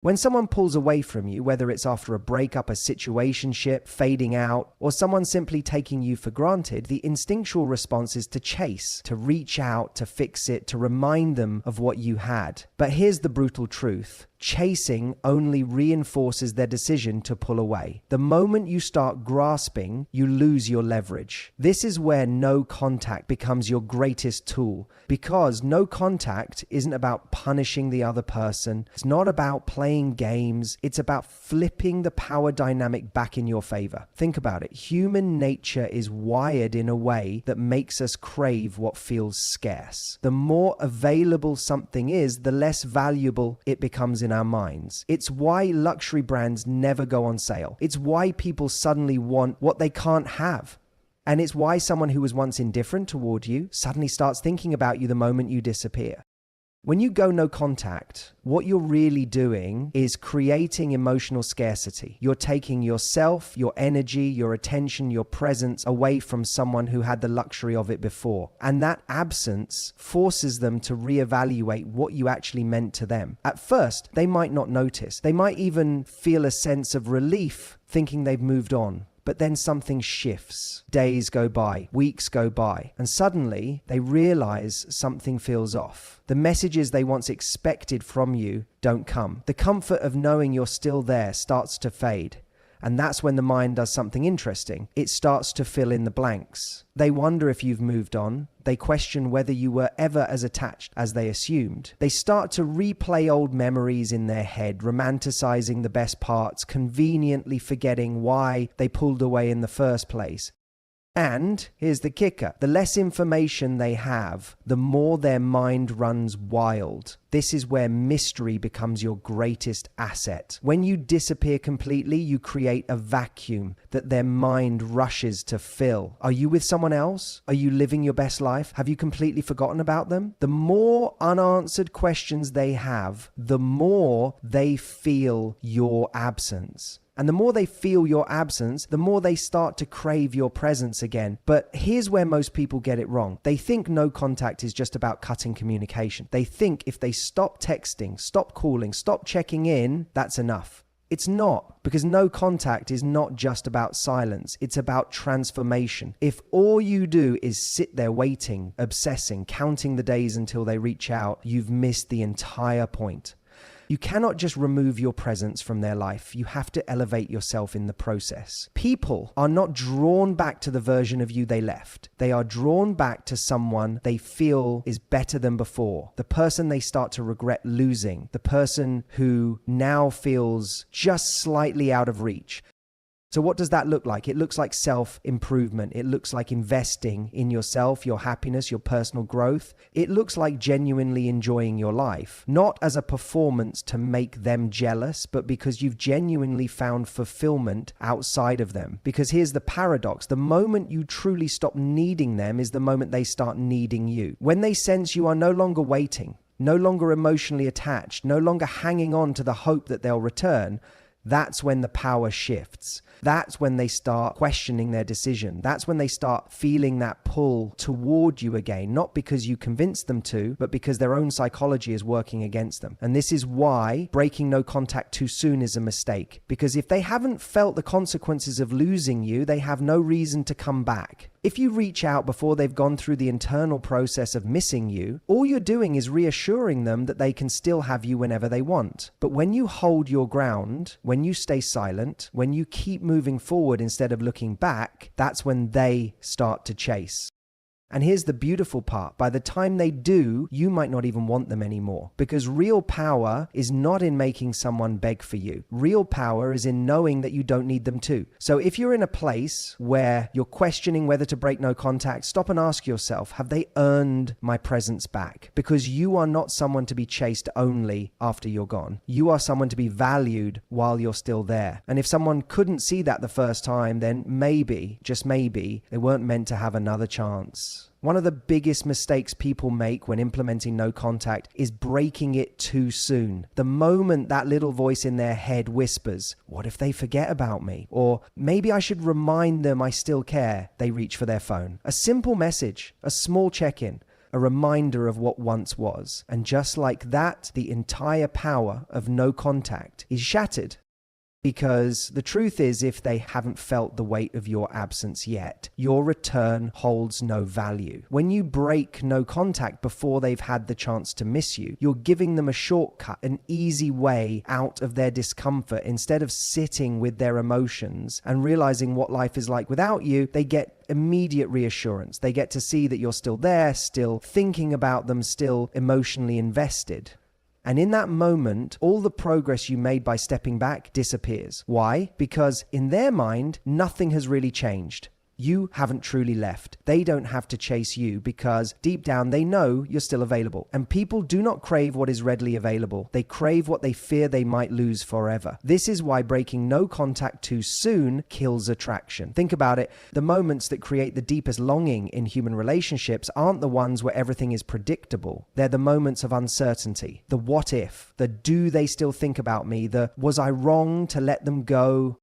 When someone pulls away from you, whether it's after a breakup, a situationship, fading out, or someone simply taking you for granted, the instinctual response is to chase, to reach out, to fix it, to remind them of what you had. But here's the brutal truth. Chasing only reinforces their decision to pull away. The moment you start grasping, you lose your leverage. This is where no contact becomes your greatest tool, because no contact isn't about punishing the other person. It's not about playing games. It's about flipping the power dynamic back in your favor. Think about it. Human nature is wired in a way that makes us crave what feels scarce. The more available something is, the less valuable it becomes in our minds. It's why luxury brands never go on sale. It's why people suddenly want what they can't have. And it's why someone who was once indifferent toward you suddenly starts thinking about you the moment you disappear. When you go no contact, what you're really doing is creating emotional scarcity. You're taking yourself, your energy, your attention, your presence away from someone who had the luxury of it before. And that absence forces them to reevaluate what you actually meant to them. At first, they might not notice. They might even feel a sense of relief, thinking they've moved on. But then something shifts. Days go by, weeks go by, and suddenly they realize something feels off. The messages they once expected from you don't come. The comfort of knowing you're still there starts to fade. And that's when the mind does something interesting. It starts to fill in the blanks. They wonder if you've moved on. They question whether you were ever as attached as they assumed. They start to replay old memories in their head, romanticizing the best parts, conveniently forgetting why they pulled away in the first place. And here's the kicker. The less information they have, the more their mind runs wild. This is where mystery becomes your greatest asset. When you disappear completely, you create a vacuum that their mind rushes to fill. Are you with someone else? Are you living your best life? Have you completely forgotten about them? The more unanswered questions they have, the more they feel your absence. And the more they feel your absence, the more they start to crave your presence again. But here's where most people get it wrong. They think no contact is just about cutting communication. They think if they stop texting, stop calling, stop checking in, that's enough. It's not, because no contact is not just about silence. It's about transformation. If all you do is sit there waiting, obsessing, counting the days until they reach out, you've missed the entire point. You cannot just remove your presence from their life. You have to elevate yourself in the process. People are not drawn back to the version of you they left. They are drawn back to someone they feel is better than before. The person they start to regret losing. The person who now feels just slightly out of reach. So what does that look like? It looks like self-improvement. It looks like investing in yourself, your happiness, your personal growth. It looks like genuinely enjoying your life, not as a performance to make them jealous, but because you've genuinely found fulfillment outside of them. Because here's the paradox. The moment you truly stop needing them is the moment they start needing you. When they sense you are no longer waiting, no longer emotionally attached, no longer hanging on to the hope that they'll return, that's when the power shifts. That's when they start questioning their decision. That's when they start feeling that pull toward you again, not because you convinced them to, but because their own psychology is working against them. And this is why breaking no contact too soon is a mistake. Because if they haven't felt the consequences of losing you, they have no reason to come back. If you reach out before they've gone through the internal process of missing you, all you're doing is reassuring them that they can still have you whenever they want. But when you hold your ground, when you stay silent, when you keep moving forward instead of looking back, that's when they start to chase. And here's the beautiful part. By the time they do, you might not even want them anymore. Because real power is not in making someone beg for you. Real power is in knowing that you don't need them to. So if you're in a place where you're questioning whether to break no contact, stop and ask yourself, have they earned my presence back? Because you are not someone to be chased only after you're gone. You are someone to be valued while you're still there. And if someone couldn't see that the first time, then maybe, just maybe, they weren't meant to have another chance. One of the biggest mistakes people make when implementing no contact is breaking it too soon. The moment that little voice in their head whispers, what if they forget about me? Or maybe I should remind them I still care, they reach for their phone. A simple message, a small check-in, a reminder of what once was. And just like that, the entire power of no contact is shattered. Because the truth is, if they haven't felt the weight of your absence yet, your return holds no value. When you break no contact before they've had the chance to miss you, you're giving them a shortcut, an easy way out of their discomfort. Instead of sitting with their emotions and realizing what life is like without you, they get immediate reassurance. They get to see that you're still there, still thinking about them, still emotionally invested. And in that moment, all the progress you made by stepping back disappears. Why? Because in their mind, nothing has really changed. You haven't truly left. They don't have to chase you because deep down they know you're still available. And people do not crave what is readily available. They crave what they fear they might lose forever. This is why breaking no contact too soon kills attraction. Think about it. The moments that create the deepest longing in human relationships aren't the ones where everything is predictable. They're the moments of uncertainty. The what if, the do they still think about me, the was I wrong to let them go?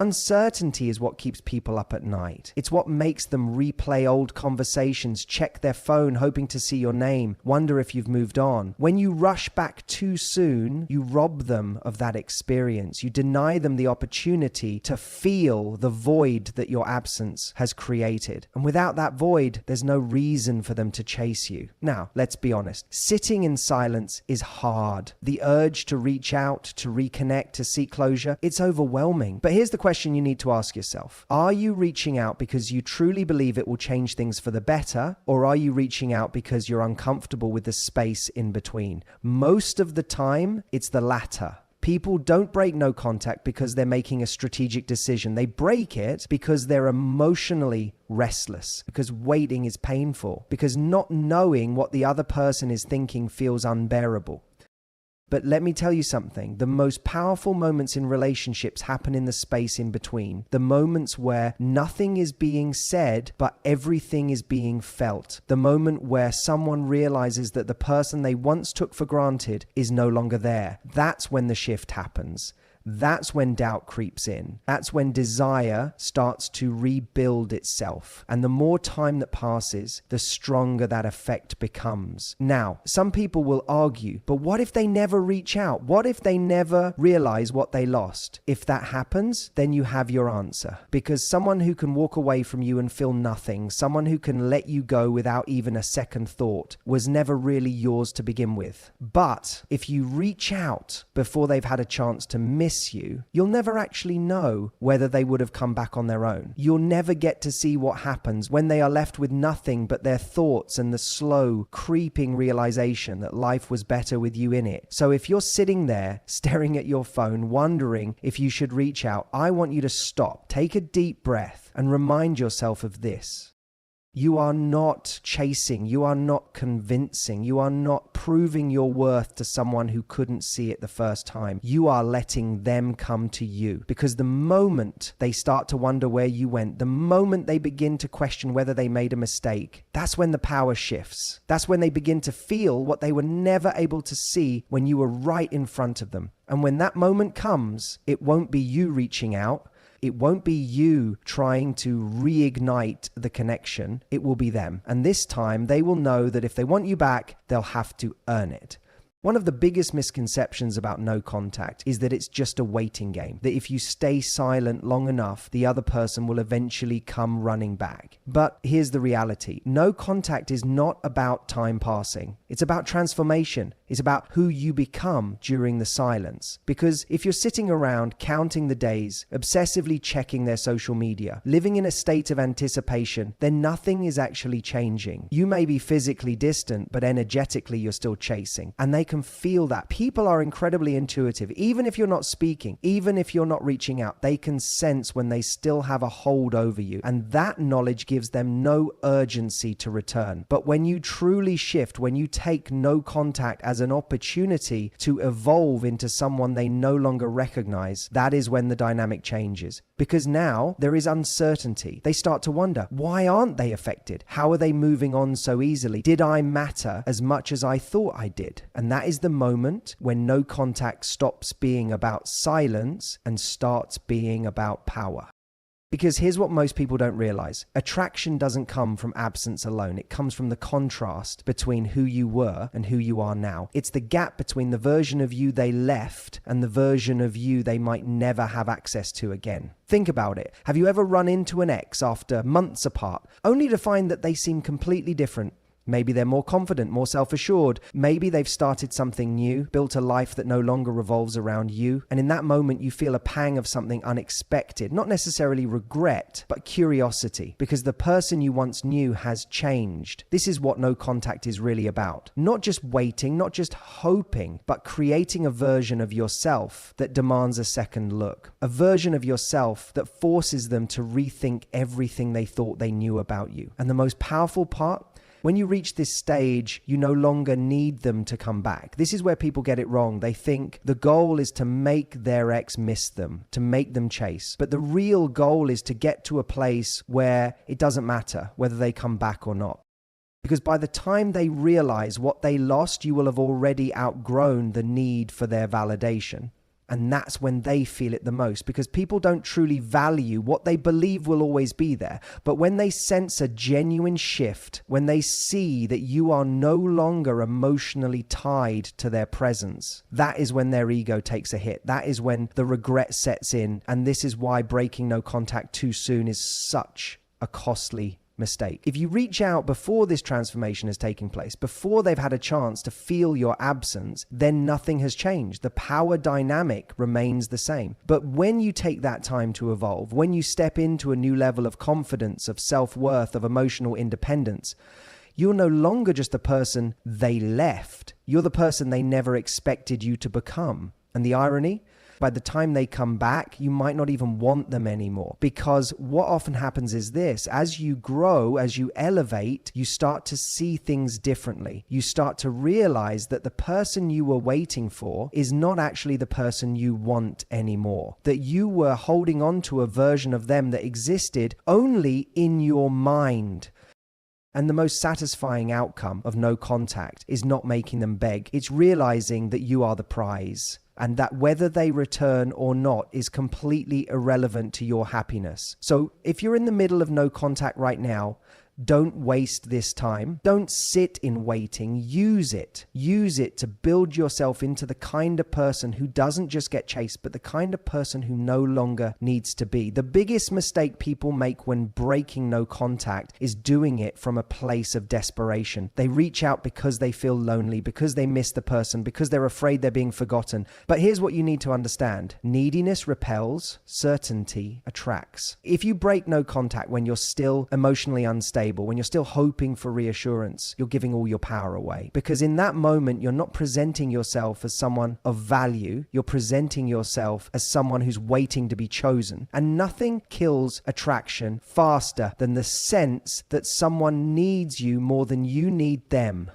Uncertainty is what keeps people up at night. It's what makes them replay old conversations, check their phone hoping to see your name, wonder if you've moved on. When you rush back too soon, you rob them of that experience. You deny them the opportunity to feel the void that your absence has created. And without that void, there's no reason for them to chase you. Now, let's be honest. Sitting in silence is hard. The urge to reach out, to reconnect, to seek closure, it's overwhelming. But here's the question you need to ask yourself. Are you reaching out because you truly believe it will change things for the better, or are you reaching out because you're uncomfortable with the space in between? Most of the time, it's the latter. People don't break no contact because they're making a strategic decision. They break it because they're emotionally restless, because waiting is painful, because not knowing what the other person is thinking feels unbearable. But let me tell you something, the most powerful moments in relationships happen in the space in between. The moments where nothing is being said, but everything is being felt. The moment where someone realizes that the person they once took for granted is no longer there. That's when the shift happens. That's when doubt creeps in. That's when desire starts to rebuild itself. And the more time that passes, the stronger that effect becomes. Now, some people will argue, but what if they never reach out? What if they never realize what they lost? If that happens, then you have your answer. Because someone who can walk away from you and feel nothing, someone who can let you go without even a second thought, was never really yours to begin with. But if you reach out before they've had a chance to miss you, you'll never actually know whether they would have come back on their own. You'll never get to see what happens when they are left with nothing but their thoughts and the slow, creeping realization that life was better with you in it. So if you're sitting there staring at your phone, wondering if you should reach out, I want you to stop, take a deep breath, and remind yourself of this. You are not chasing, you are not convincing, you are not proving your worth to someone who couldn't see it the first time. You are letting them come to you. Because the moment they start to wonder where you went, the moment they begin to question whether they made a mistake, that's when the power shifts. That's when they begin to feel what they were never able to see when you were right in front of them. And when that moment comes, it won't be you reaching out. It won't be you trying to reignite the connection. It will be them. And this time they will know that if they want you back, they'll have to earn it. One of the biggest misconceptions about no contact is that it's just a waiting game, that if you stay silent long enough, the other person will eventually come running back. But here's the reality. No contact is not about time passing. It's about transformation. It's about who you become during the silence. Because if you're sitting around counting the days, obsessively checking their social media, living in a state of anticipation, then nothing is actually changing. You may be physically distant, but energetically you're still chasing. And they can feel that. People are incredibly intuitive. Even if you're not speaking, even if you're not reaching out, they can sense when they still have a hold over you. And that knowledge gives them no urgency to return. But when you truly shift, when you take no contact as an opportunity to evolve into someone they no longer recognize, that is when the dynamic changes. Because now there is uncertainty. They start to wonder, why aren't they affected? How are they moving on so easily? Did I matter as much as I thought I did? And that is the moment when no contact stops being about silence and starts being about power. Because here's what most people don't realize. Attraction doesn't come from absence alone. It comes from the contrast between who you were and who you are now. It's the gap between the version of you they left and the version of you they might never have access to again. Think about it. Have you ever run into an ex after months apart, only to find that they seem completely different? Maybe they're more confident, more self-assured. Maybe they've started something new, built a life that no longer revolves around you. And in that moment, you feel a pang of something unexpected, not necessarily regret, but curiosity, because the person you once knew has changed. This is what no contact is really about. Not just waiting, not just hoping, but creating a version of yourself that demands a second look. A version of yourself that forces them to rethink everything they thought they knew about you. And the most powerful part, when you reach this stage, you no longer need them to come back. This is where people get it wrong. They think the goal is to make their ex miss them, to make them chase. But the real goal is to get to a place where it doesn't matter whether they come back or not. Because by the time they realize what they lost, you will have already outgrown the need for their validation. And that's when they feel it the most, because people don't truly value what they believe will always be there. But when they sense a genuine shift, when they see that you are no longer emotionally tied to their presence, that is when their ego takes a hit. That is when the regret sets in. And this is why breaking no contact too soon is such a costly mistake. If you reach out before this transformation has taken place, before they've had a chance to feel your absence, then nothing has changed. The power dynamic remains the same. But when you take that time to evolve, when you step into a new level of confidence, of self-worth, of emotional independence, you're no longer just the person they left. You're the person they never expected you to become. And the irony? By the time they come back, you might not even want them anymore. Because what often happens is this: as you grow, as you elevate, you start to see things differently. You start to realize that the person you were waiting for is not actually the person you want anymore. That you were holding on to a version of them that existed only in your mind. And the most satisfying outcome of no contact is not making them beg. It's realizing that you are the prize, and that whether they return or not is completely irrelevant to your happiness. So if you're in the middle of no contact right now, don't waste this time. Don't sit in waiting. Use it. Use it to build yourself into the kind of person who doesn't just get chased, but the kind of person who no longer needs to be. The biggest mistake people make when breaking no contact is doing it from a place of desperation. They reach out because they feel lonely, because they miss the person, because they're afraid they're being forgotten. But here's what you need to understand. Neediness repels, certainty attracts. If you break no contact when you're still emotionally unstable, when you're still hoping for reassurance, you're giving all your power away. Because in that moment, you're not presenting yourself as someone of value. You're presenting yourself as someone who's waiting to be chosen. And nothing kills attraction faster than the sense that someone needs you more than you need them.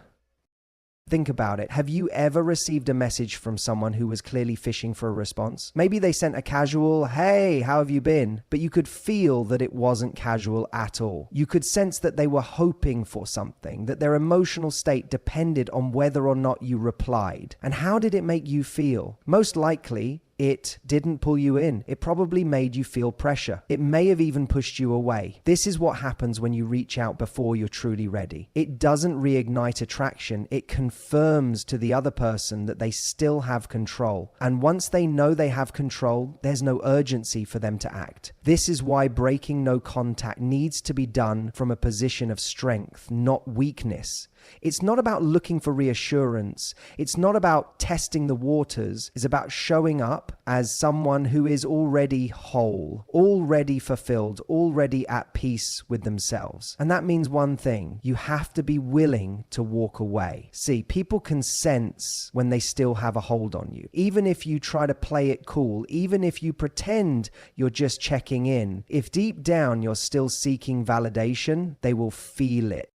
Think about it. Have you ever received a message from someone who was clearly fishing for a response? Maybe they sent a casual, "Hey, how have you been?" But you could feel that it wasn't casual at all. You could sense that they were hoping for something, that their emotional state depended on whether or not you replied. And how did it make you feel? Most likely, it didn't pull you in. It probably made you feel pressure. It may have even pushed you away. This is what happens when you reach out before you're truly ready. It doesn't reignite attraction. It confirms to the other person that they still have control. And once they know they have control, there's no urgency for them to act. This is why breaking no contact needs to be done from a position of strength, not weakness. It's not about looking for reassurance. It's not about testing the waters. It's about showing up as someone who is already whole, already fulfilled, already at peace with themselves. And that means one thing: you have to be willing to walk away. See, people can sense when they still have a hold on you. Even if you try to play it cool, even if you pretend you're just checking in, if deep down you're still seeking validation, they will feel it.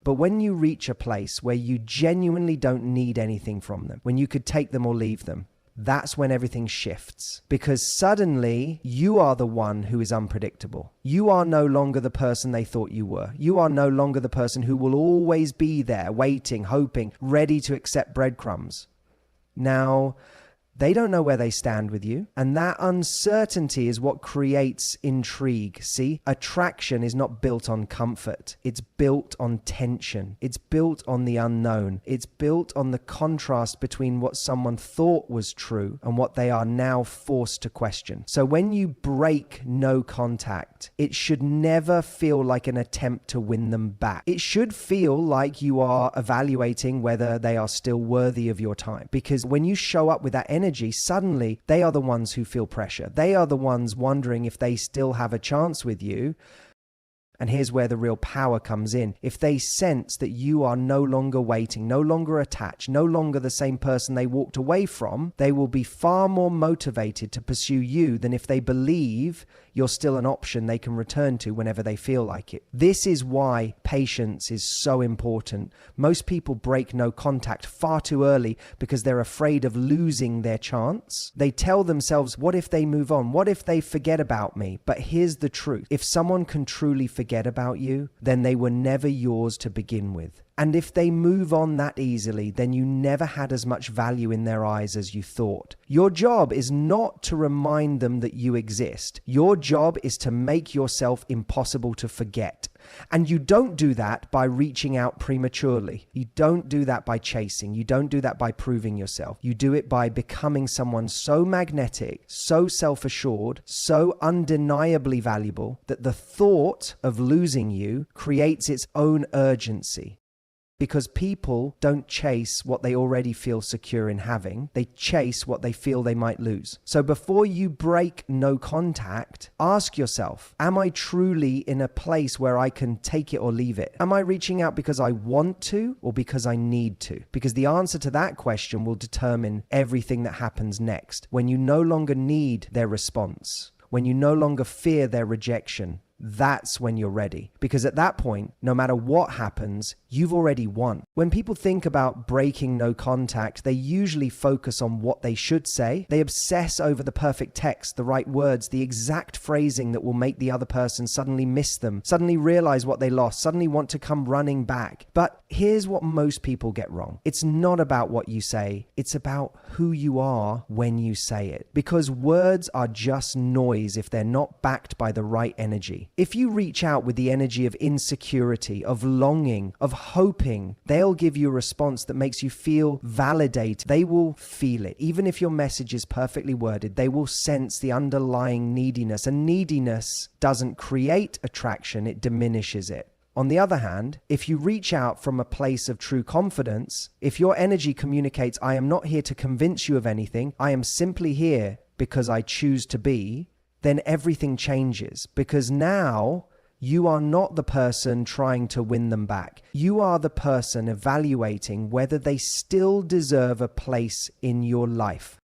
But when you reach a place where you genuinely don't need anything from them, when you could take them or leave them, that's when everything shifts. Because suddenly you are the one who is unpredictable. You are no longer the person they thought you were. You are no longer the person who will always be there, waiting, hoping, ready to accept breadcrumbs. Now, They don't know where they stand with you. And that uncertainty is what creates intrigue. See, attraction is not built on comfort. It's built on tension. It's built on the unknown. It's built on the contrast between what someone thought was true and what they are now forced to question. So when you break no contact, it should never feel like an attempt to win them back. It should feel like you are evaluating whether they are still worthy of your time. Because when you show up with that energy, suddenly they are the ones who feel pressure. They are the ones wondering if they still have a chance with you. And here's where the real power comes in. If they sense that you are no longer waiting, no longer attached, no longer the same person they walked away from, they will be far more motivated to pursue you than if they believe you're still an option they can return to whenever they feel like it. This is why patience is so important. Most people break no contact far too early because they're afraid of losing their chance. They tell themselves, what if they move on? What if they forget about me? But here's the truth. If someone can truly forget about you, then they were never yours to begin with. And if they move on that easily, then you never had as much value in their eyes as you thought. Your job is not to remind them that you exist. Your job is to make yourself impossible to forget. And you don't do that by reaching out prematurely. You don't do that by chasing. You don't do that by proving yourself. You do it by becoming someone so magnetic, so self-assured, so undeniably valuable that the thought of losing you creates its own urgency. Because people don't chase what they already feel secure in having. They chase what they feel they might lose. So before you break no contact, ask yourself, am I truly in a place where I can take it or leave it? Am I reaching out because I want to or because I need to? Because the answer to that question will determine everything that happens next. When you no longer need their response, when you no longer fear their rejection, that's when you're ready. Because at that point, no matter what happens, you've already won. When people think about breaking no contact, they usually focus on what they should say. They obsess over the perfect text, the right words, the exact phrasing that will make the other person suddenly miss them, suddenly realize what they lost, suddenly want to come running back. But here's what most people get wrong. It's not about what you say. It's about who you are when you say it. Because words are just noise if they're not backed by the right energy. If you reach out with the energy of insecurity, of longing, of hoping, they'll give you a response that makes you feel validated. They will feel it. Even if your message is perfectly worded, they will sense the underlying neediness. And neediness doesn't create attraction, it diminishes it. On the other hand, if you reach out from a place of true confidence, if your energy communicates, I am not here to convince you of anything, I am simply here because I choose to be, then everything changes, because now you are not the person trying to win them back. You are the person evaluating whether they still deserve a place in your life.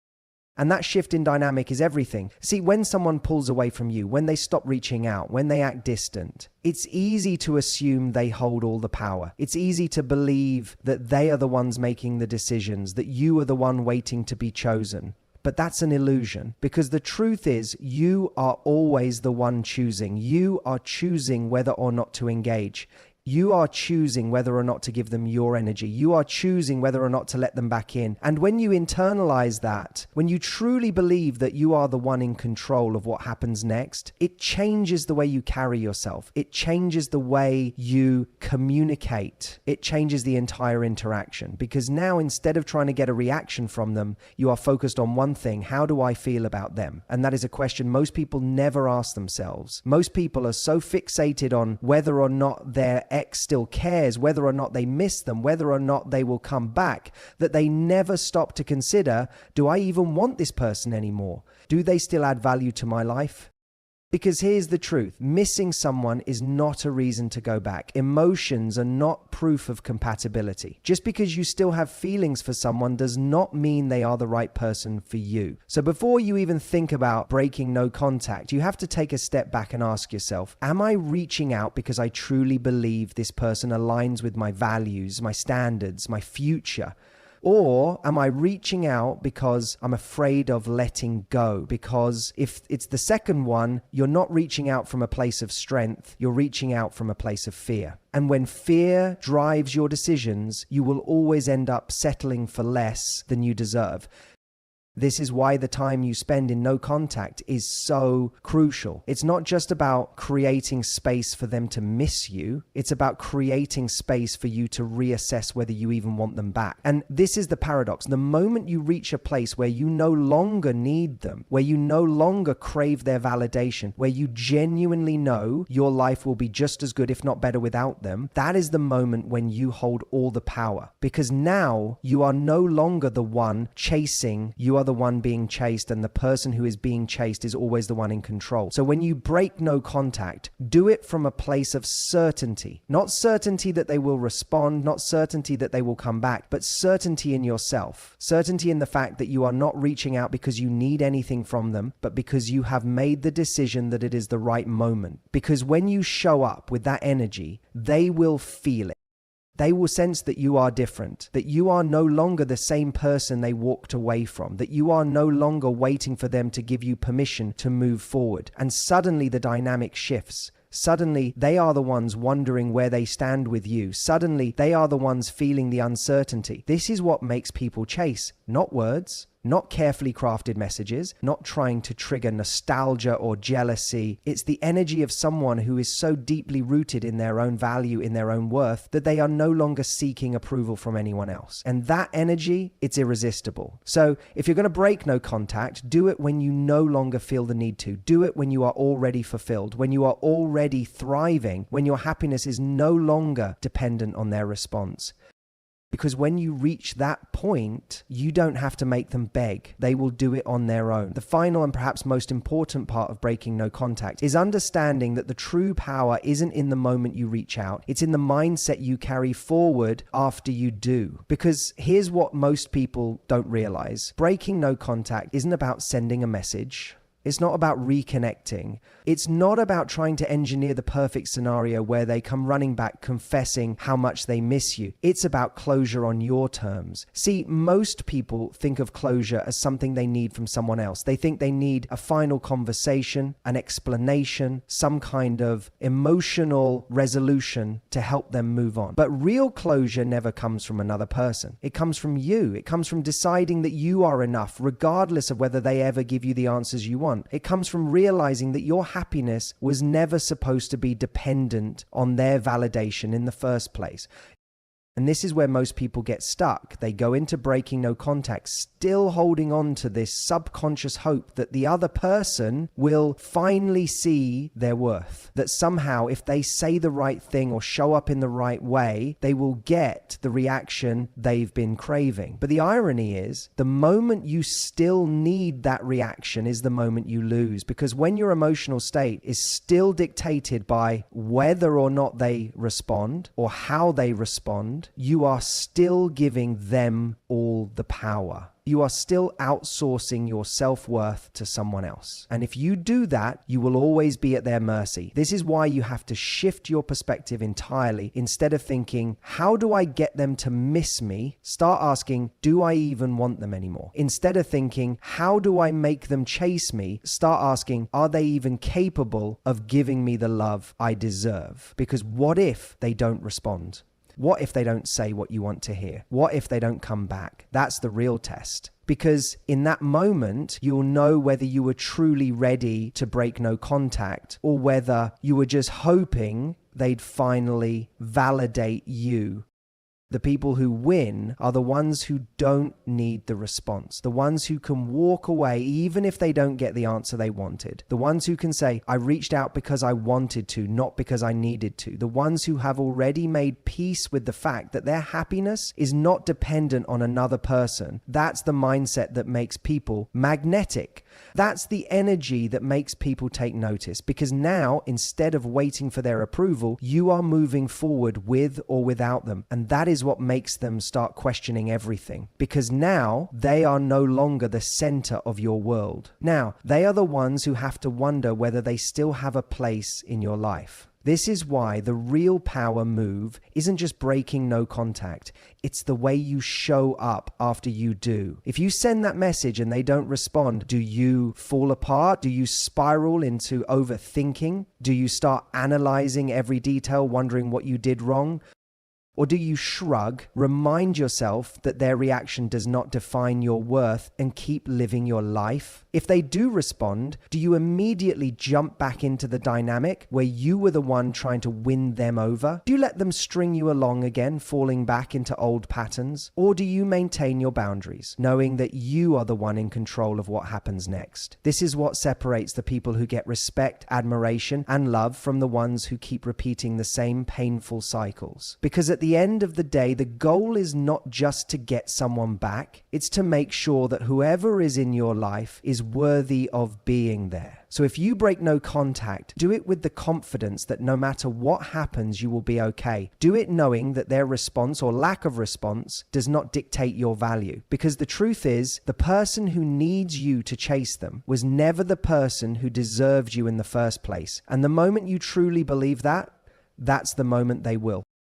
And that shift in dynamic is everything. See, when someone pulls away from you, when they stop reaching out, when they act distant, it's easy to assume they hold all the power. It's easy to believe that they are the ones making the decisions, that you are the one waiting to be chosen. But that's an illusion, because the truth is you are always the one choosing. You are choosing whether or not to engage. You are choosing whether or not to give them your energy. You are choosing whether or not to let them back in. And when you internalize that, when you truly believe that you are the one in control of what happens next, it changes the way you carry yourself. It changes the way you communicate. It changes the entire interaction. Because now, instead of trying to get a reaction from them, you are focused on one thing: how do I feel about them? And that is a question most people never ask themselves. Most people are so fixated on whether or not their ex still cares, whether or not they miss them, whether or not they will come back, that they never stop to consider, do I even want this person anymore? Do they still add value to my life? Because here's the truth, missing someone is not a reason to go back. Emotions are not proof of compatibility. Just because you still have feelings for someone does not mean they are the right person for you. So before you even think about breaking no contact, you have to take a step back and ask yourself, am I reaching out because I truly believe this person aligns with my values, my standards, my future? Or am I reaching out because I'm afraid of letting go? Because if it's the second one, you're not reaching out from a place of strength, you're reaching out from a place of fear. And when fear drives your decisions, you will always end up settling for less than you deserve. This is why the time you spend in no contact is so crucial. It's not just about creating space for them to miss you. It's about creating space for you to reassess whether you even want them back. And this is the paradox. The moment you reach a place where you no longer need them, where you no longer crave their validation, where you genuinely know your life will be just as good, if not better, without them, that is the moment when you hold all the power. Because now you are no longer the one chasing, you are the one being chased, and the person who is being chased is always the one in control. So when you break no contact, do it from a place of certainty. Not certainty that they will respond, not certainty that they will come back, but certainty in yourself. Certainty in the fact that you are not reaching out because you need anything from them, but because you have made the decision that it is the right moment. Because when you show up with that energy, they will feel it. They will sense that you are different, that you are no longer the same person they walked away from, that you are no longer waiting for them to give you permission to move forward. And suddenly the dynamic shifts. Suddenly they are the ones wondering where they stand with you. Suddenly they are the ones feeling the uncertainty. This is what makes people chase, not words, not carefully crafted messages, not trying to trigger nostalgia or jealousy. It's the energy of someone who is so deeply rooted in their own value, in their own worth, that they are no longer seeking approval from anyone else. And that energy, it's irresistible. So if you're going to break no contact, do it when you no longer feel the need to. Do it when you are already fulfilled, when you are already thriving, when your happiness is no longer dependent on their response. Because when you reach that point, you don't have to make them beg. They will do it on their own. The final and perhaps most important part of breaking no contact is understanding that the true power isn't in the moment you reach out. It's in the mindset you carry forward after you do. Because here's what most people don't realize. Breaking no contact isn't about sending a message. It's not about reconnecting. It's not about trying to engineer the perfect scenario where they come running back confessing how much they miss you. It's about closure on your terms. See, most people think of closure as something they need from someone else. They think they need a final conversation, an explanation, some kind of emotional resolution to help them move on. But real closure never comes from another person. It comes from you. It comes from deciding that you are enough, regardless of whether they ever give you the answers you want. It comes from realizing that your happiness was never supposed to be dependent on their validation in the first place. And this is where most people get stuck. They go into breaking no contact, still holding on to this subconscious hope that the other person will finally see their worth. That somehow, if they say the right thing or show up in the right way, they will get the reaction they've been craving. But the irony is, the moment you still need that reaction is the moment you lose. Because when your emotional state is still dictated by whether or not they respond or how they respond, you are still giving them all the power. You are still outsourcing your self-worth to someone else. And if you do that, you will always be at their mercy. This is why you have to shift your perspective entirely. Instead of thinking, how do I get them to miss me? Start asking, do I even want them anymore? Instead of thinking, how do I make them chase me? Start asking, are they even capable of giving me the love I deserve? Because what if they don't respond? What if they don't say what you want to hear? What if they don't come back? That's the real test. Because in that moment, you'll know whether you were truly ready to break no contact or whether you were just hoping they'd finally validate you. The people who win are the ones who don't need the response. The ones who can walk away even if they don't get the answer they wanted. The ones who can say, I reached out because I wanted to, not because I needed to. The ones who have already made peace with the fact that their happiness is not dependent on another person. That's the mindset that makes people magnetic. That's the energy that makes people take notice. Because now, instead of waiting for their approval, you are moving forward with or without them. And that is what makes them start questioning everything, because now they are no longer the center of your world. Now, they are the ones who have to wonder whether they still have a place in your life. This is why the real power move isn't just breaking no contact. It's the way you show up after you do. If you send that message and they don't respond, do you fall apart? Do you spiral into overthinking? Do you start analyzing every detail, wondering what you did wrong? Or do you shrug, remind yourself that their reaction does not define your worth, and keep living your life? If they do respond, do you immediately jump back into the dynamic where you were the one trying to win them over? Do you let them string you along again, falling back into old patterns? Or do you maintain your boundaries, knowing that you are the one in control of what happens next? This is what separates the people who get respect, admiration, and love from the ones who keep repeating the same painful cycles. Because at the end of the day, the goal is not just to get someone back, it's to make sure that whoever is in your life is worthy of being there. So if you break no contact, do it with the confidence that no matter what happens, you will be okay. Do it knowing that their response or lack of response does not dictate your value. Because the truth is, the person who needs you to chase them was never the person who deserved you in the first place. And the moment you truly believe that, that's the moment they will.